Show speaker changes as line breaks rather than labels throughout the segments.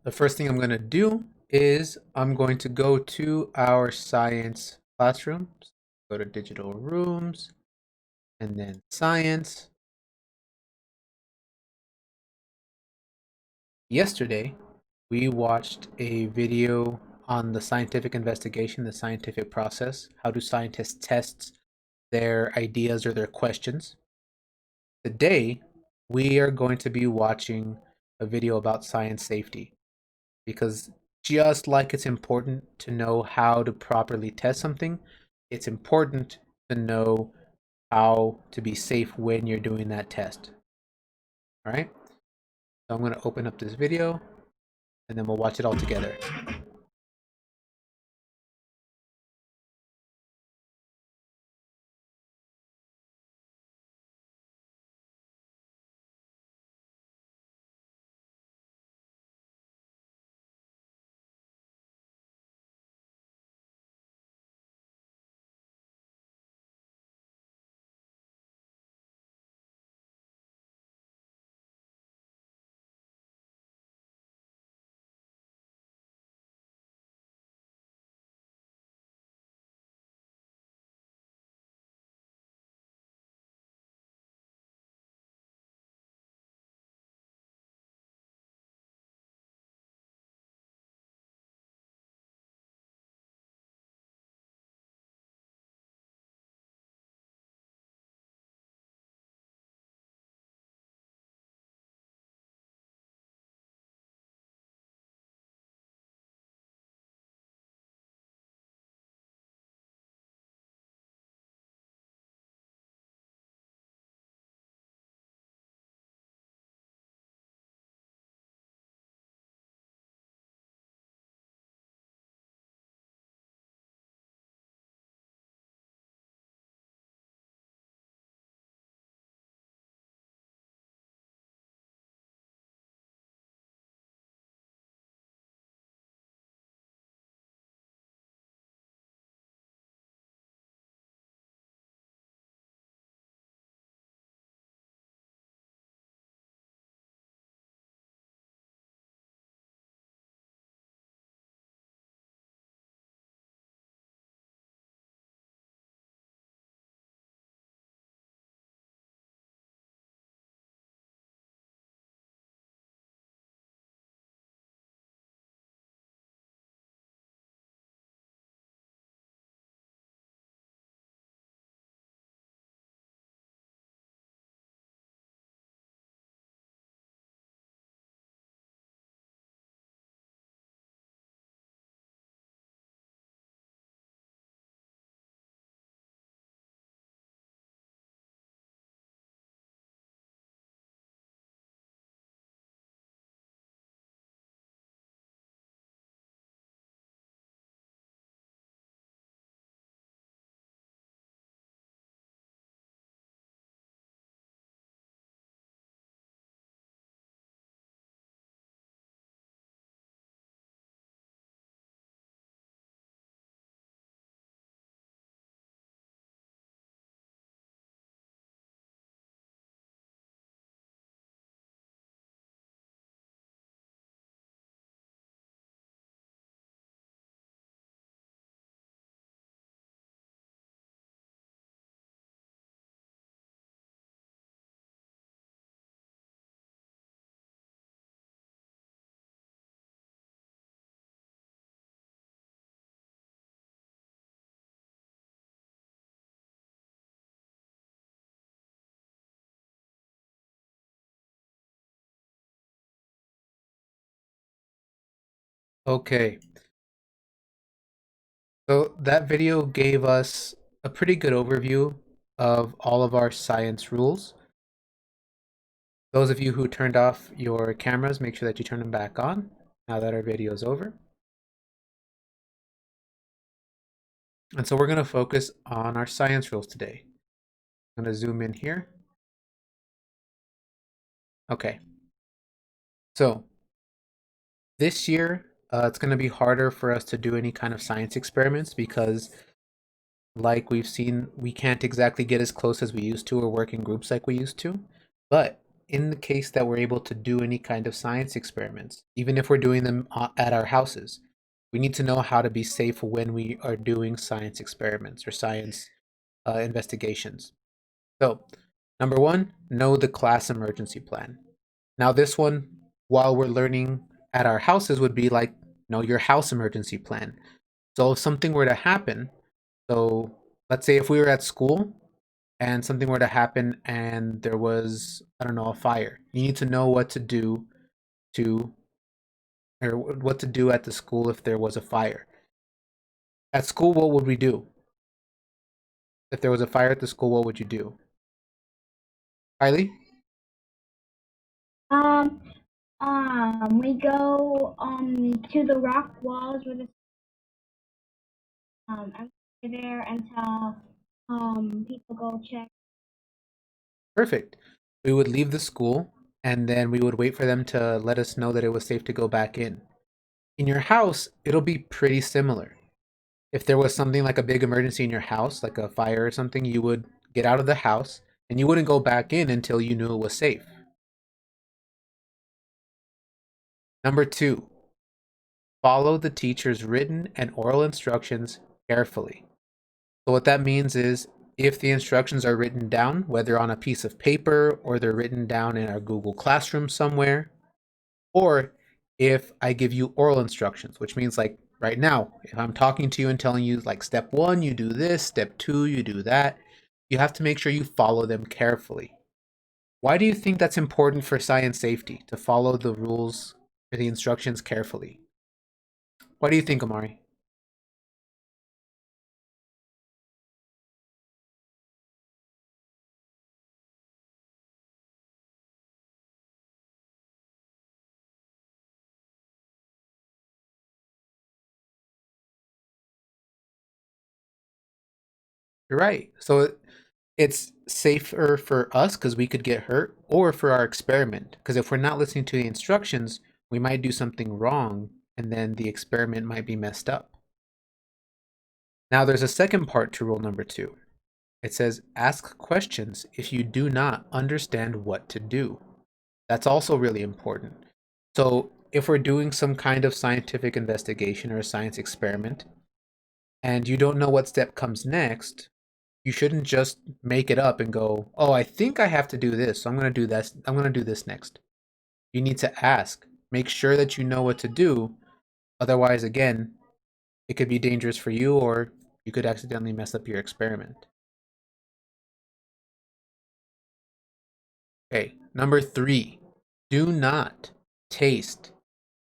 The first thing I'm going to do is I'm going to go to our science classroom. Go to digital rooms and then science. Yesterday, we watched a video on the scientific investigation, the scientific process. How do scientists test their ideas or their questions? Today, we are going to be watching a video about science safety because just like it's important to know how to properly test something, it's important to know how to be safe when you're doing that test. All right, so I'm going to open up this video and then we'll watch it all together. Okay, so that video gave us a pretty good overview of all of our science rules. Those of you who turned off your cameras, make sure that you turn them back on now that our video is over. And so we're going to focus on our science rules today. I'm going to zoom in here. Okay, so this year it's going to be harder for us to do any kind of science experiments because, like we've seen, we can't exactly get as close as we used to or work in groups like we used to. But in the case that we're able to do any kind of science experiments, even if we're doing them at our houses, we need to know how to be safe when we are doing science experiments or science investigations. So, number one, know the class emergency plan. Now, this one, while we're learning at our houses, would be like, know your house emergency plan. So, if something were to happen, so let's say if we were at school and something were to happen and there was, I don't know, a fire, you need to know what to do to, or what to do at the school if there was a fire. At school, what would we do? If there was a fire at the school, what would you do? Kylie?
Um, we go to the rock walls where the and stay there until people go check.
Perfect. We would leave the school and then we would wait for them to let us know that it was safe to go back in. In your house, it'll be pretty similar. If there was something like a big emergency in your house, like a fire or something, you would get out of the house and you wouldn't go back in until you knew it was safe. Number two, follow the teacher's written and oral instructions carefully. So what that means is if the instructions are written down, whether on a piece of paper or they're written down in our Google Classroom somewhere, or if I give you oral instructions, which means like right now, if I'm talking to you and telling you like step one, you do this, step two, you do that, you have to make sure you follow them carefully. Why do you think that's important for science safety, to follow the rules or the instructions carefully? What do you think, Amari? You're right. So it's safer for us because we could get hurt, or for our experiment. Because if we're not listening to the instructions, we might do something wrong and then the experiment might be messed up. Now, there's a second part to rule number two. It says, ask questions if you do not understand what to do. That's also really important. So, if we're doing some kind of scientific investigation or a science experiment, and you don't know what step comes next, you shouldn't just make it up and go, "Oh, I think I have to do this, so I'm going to do this. I'm going to do this next." You need to ask. Make sure that you know what to do. Otherwise, again, it could be dangerous for you or you could accidentally mess up your experiment. Okay, number three, do not taste,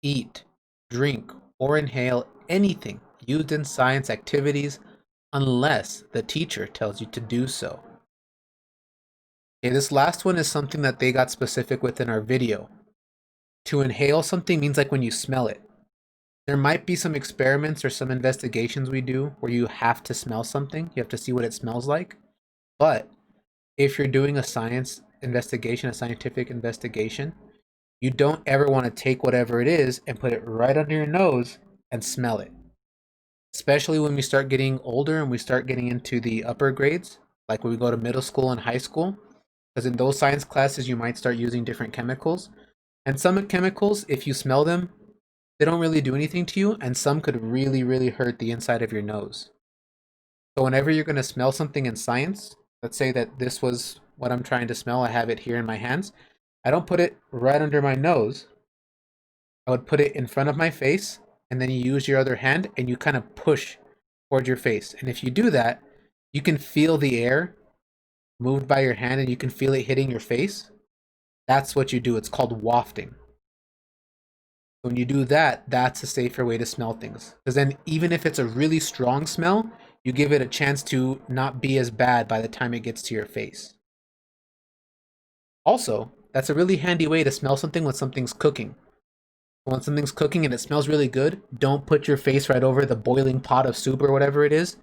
eat, drink, or inhale anything used in science activities unless the teacher tells you to do so. Okay, this last one is something that they got specific with in our video. To inhale something means like when you smell it. There might be some experiments or some investigations we do where you have to smell something, you have to see what it smells like. But if you're doing a science investigation, a scientific investigation, you don't ever want to take whatever it is and put it right under your nose and smell it. Especially when we start getting older and we start getting into the upper grades, like when we go to middle school and high school, because in those science classes you might start using different chemicals. And some chemicals, if you smell them, they don't really do anything to you, and some could really, really hurt the inside of your nose. So whenever you're going to smell something in science, let's say that this was what I'm trying to smell, I have it here in my hands. I don't put it right under my nose. I would put it in front of my face, and then you use your other hand and you kind of push toward your face. And if you do that, you can feel the air moved by your hand and you can feel it hitting your face. That's what you do. It's called wafting. When you do that, that's a safer way to smell things. Because then, even if it's a really strong smell, you give it a chance to not be as bad by the time it gets to your face. Also, that's a really handy way to smell something when something's cooking. When something's cooking and it smells really good, don't put your face right over the boiling pot of soup or whatever it is.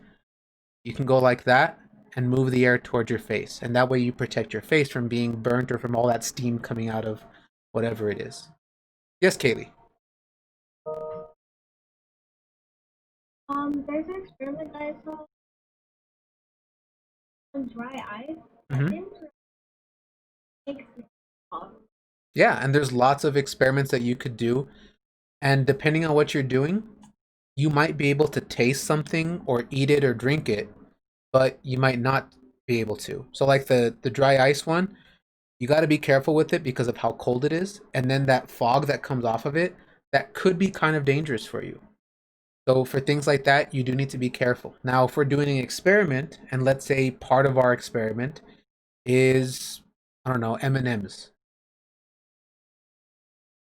You can go like that and move the air towards your face. And that way you protect your face from being burnt or from all that steam coming out of whatever it is. Yes, Kaylee.
There's an experiment that I saw on dry ice. I
Mm-hmm.
didn't make it off.
Yeah, and there's lots of experiments that you could do, and depending on what you're doing, you might be able to taste something or eat it or drink it, but you might not be able to. So like the dry ice one, you got to be careful with it because of how cold it is, and then that fog that comes off of it, that could be kind of dangerous for you. So for things like that, you do need to be careful. Now, if we're doing an experiment, and let's say part of our experiment is, I don't know, M&Ms.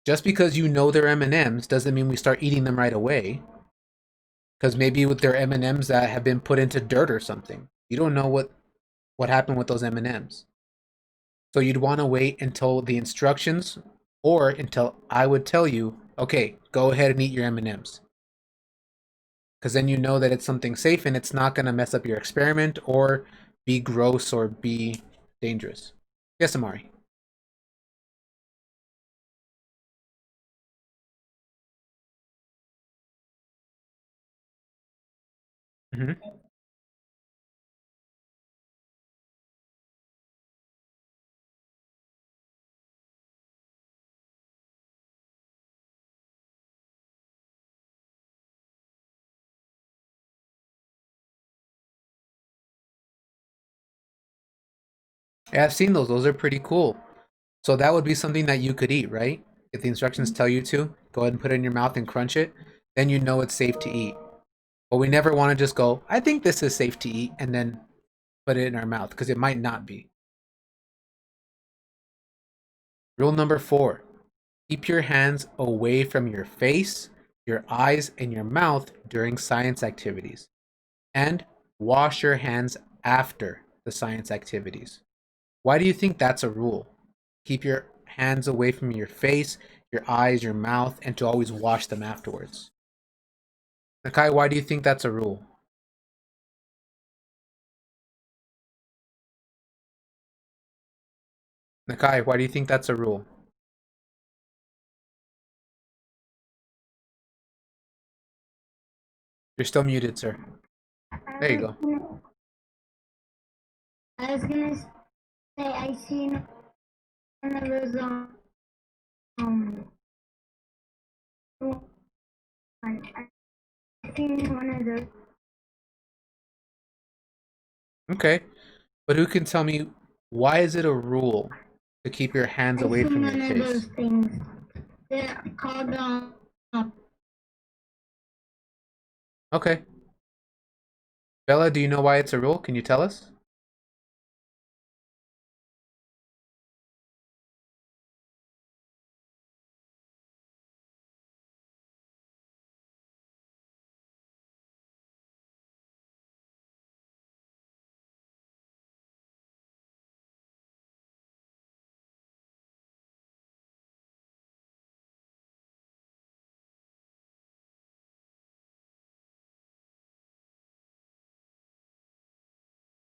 Just because you know they're M&Ms doesn't mean we start eating them right away. Because maybe with their M&Ms that have been put into dirt or something, you don't know what happened with those M&Ms. So you'd want to wait until the instructions, or until I would tell you, okay, go ahead and eat your M&Ms. Because then you know that it's something safe and it's not going to mess up your experiment or be gross or be dangerous. Yes, Amari. Hmm. Yeah, I've seen those. Those are pretty cool. So that would be something that you could eat, right? If the instructions tell you to, go ahead and put it in your mouth and crunch it, then you know it's safe to eat. But we never want to just go, I think this is safe to eat, and then put it in our mouth, because it might not be. Rule number 4, keep your hands away from your face, your eyes, and your mouth during science activities. And wash your hands after the science activities. Why do you think that's a rule? Keep your hands away from your face, your eyes, your mouth, and to always wash them afterwards. Nakai, why do you think that's a rule? Nakai, why do you think that's a rule? You're still muted, sir. There you go.
I was gonna say I seen one of those um I seen one of those.
Okay. But who can tell me, why is it a rule to keep your hands
I
away
seen
from your
one of those
face?
things. They're called
Okay. Bella, do you know why it's a rule? Can you tell us?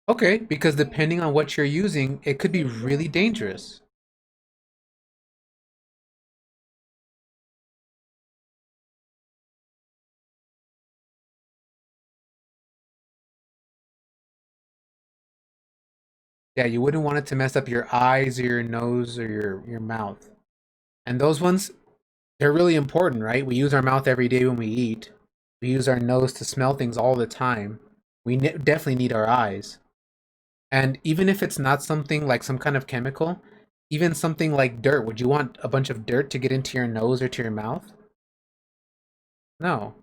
Okay, because depending on what you're using, it could be really dangerous. Yeah, you wouldn't want it to mess up your eyes or your nose or your mouth. And those ones, they're really important, right? We use our mouth every day when we eat. We use our nose to smell things all the time. We definitely need our eyes. And even if it's not something like some kind of chemical, even something like dirt, would you want a bunch of dirt to get into your nose or to your mouth? No.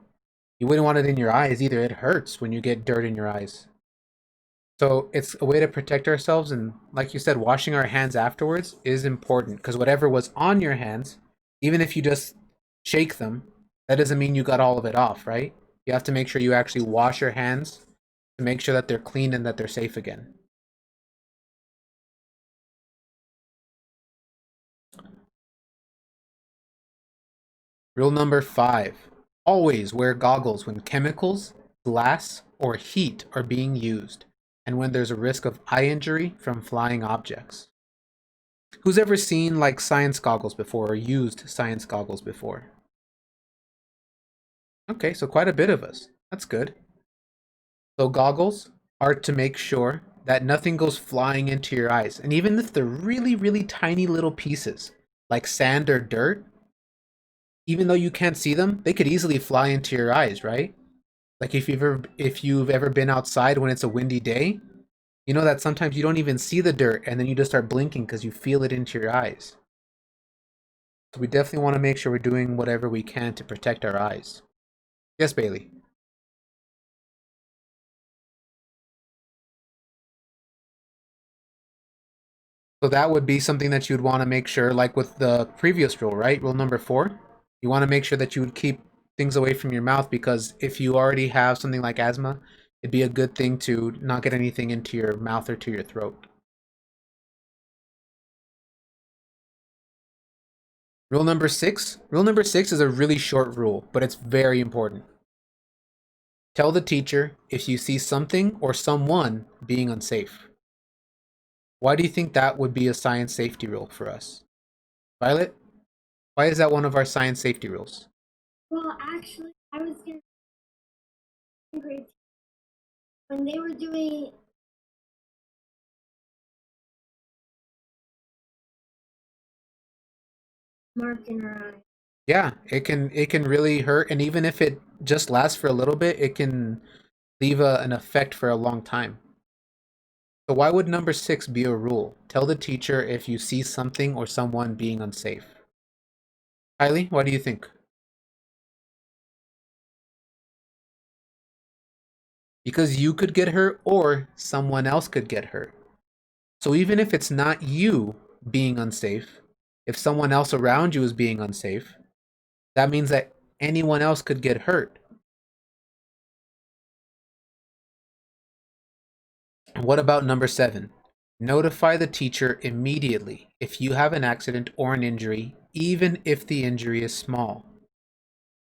You wouldn't want it in your eyes either. It hurts when you get dirt in your eyes. So it's a way to protect ourselves. And like you said, washing our hands afterwards is important, because whatever was on your hands, even if you just shake them, that doesn't mean you got all of it off, right? You have to make sure you actually wash your hands to make sure that they're clean and that they're safe again. Rule number 5, always wear goggles when chemicals, glass, or heat are being used, and when there's a risk of eye injury from flying objects. Who's ever seen like science goggles before or used science goggles before? Okay, so quite a bit of us. That's good. So goggles are to make sure that nothing goes flying into your eyes. And even if they're really, really tiny little pieces, like sand or dirt, even though you can't see them, they could easily fly into your eyes, right? Like if you've ever been outside when it's a windy day, you know that sometimes you don't even see the dirt and then you just start blinking because you feel it into your eyes. So we definitely want to make sure we're doing whatever we can to protect our eyes. Yes, Bailey. So that would be something that you'd want to make sure, like with the previous rule, right? Rule number 4. You want to make sure that you would keep things away from your mouth, because if you already have something like asthma, it'd be a good thing to not get anything into your mouth or to your throat. Rule number 6. Rule number 6 is a really short rule, but it's very important. Tell the teacher if you see something or someone being unsafe. Why do you think that would be a science safety rule for us? Violet, why is that one of our science safety rules?
Well, actually, I was in grade 2 when they were doing mark in our eye.
Yeah, it can really hurt, and even if it just lasts for a little bit, it can leave an effect for a long time. So why would number 6 be a rule? Tell the teacher if you see something or someone being unsafe. Kylie, what do you think? Because you could get hurt or someone else could get hurt. So even if it's not you being unsafe, if someone else around you is being unsafe, that means that anyone else could get hurt. And what about number 7? Notify the teacher immediately if you have an accident or an injury, even if the injury is small.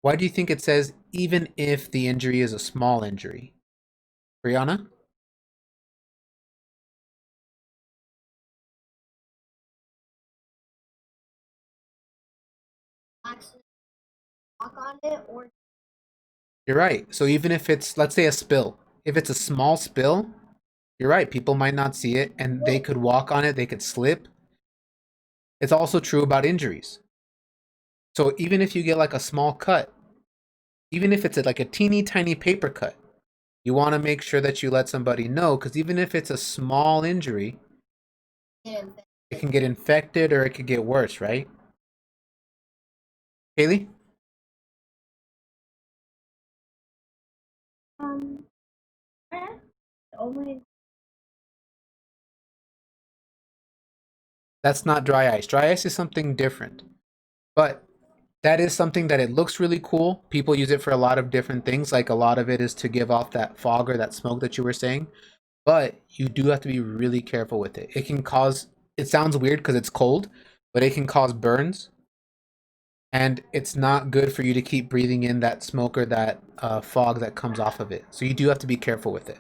Why do you think it says even if the injury is a small injury? Brianna?
Actually, walk on it or
You're right. So even if it's, let's say, a spill, if it's a small spill, you're right. People might not see it and they could walk on it, they could slip. It's also true about injuries. So even if you get like a small cut, even if it's like a teeny tiny paper cut, you want to make sure that you let somebody know, because even if it's a small injury, it can get infected or it could get worse, right? Haley?
um. Oh my.
That's not dry ice. Dry ice is something different. But that is something that it looks really cool. People use it for a lot of different things. Like a lot of it is to give off that fog or that smoke that you were saying. But you do have to be really careful with it. It can cause, it sounds weird because it's cold, but it can cause burns. And it's not good for you to keep breathing in that smoke or that fog that comes off of it. So you do have to be careful with it.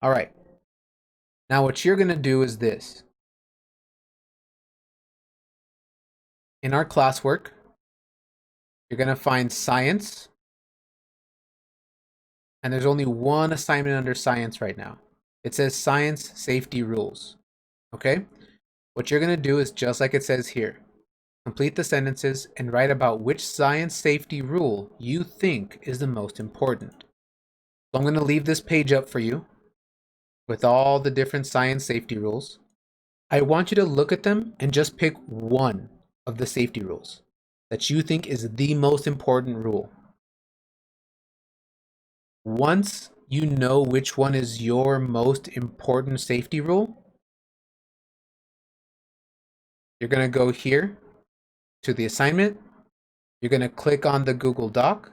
All right. Now what you're going to do is this. In our classwork, you're going to find science. And there's only one assignment under science right now. It says science safety rules. Okay? What you're going to do is just like it says here. Complete the sentences and write about which science safety rule you think is the most important. So I'm going to leave this page up for you with all the different science safety rules. I want you to look at them and just pick one of the safety rules that you think is the most important rule. Once you know which one is your most important safety rule, you're going to go here to the assignment. You're going to click on the Google Doc.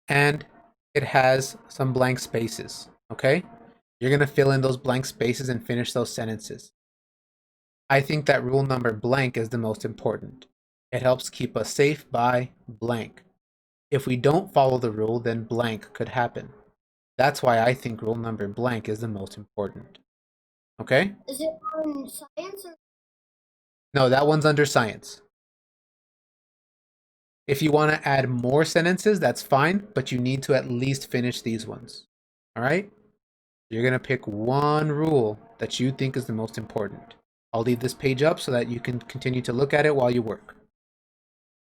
And it has some blank spaces, okay? You're going to fill in those blank spaces and finish those sentences. I think that rule number blank is the most important. It helps keep us safe by blank. If we don't follow the rule, then blank could happen. That's why I think rule number blank is the most important. Okay?
Is it on science or?
No, that one's under science. If you want to add more sentences, that's fine, but you need to at least finish these ones. All right? You're going to pick one rule that you think is the most important. I'll leave this page up so that you can continue to look at it while you work.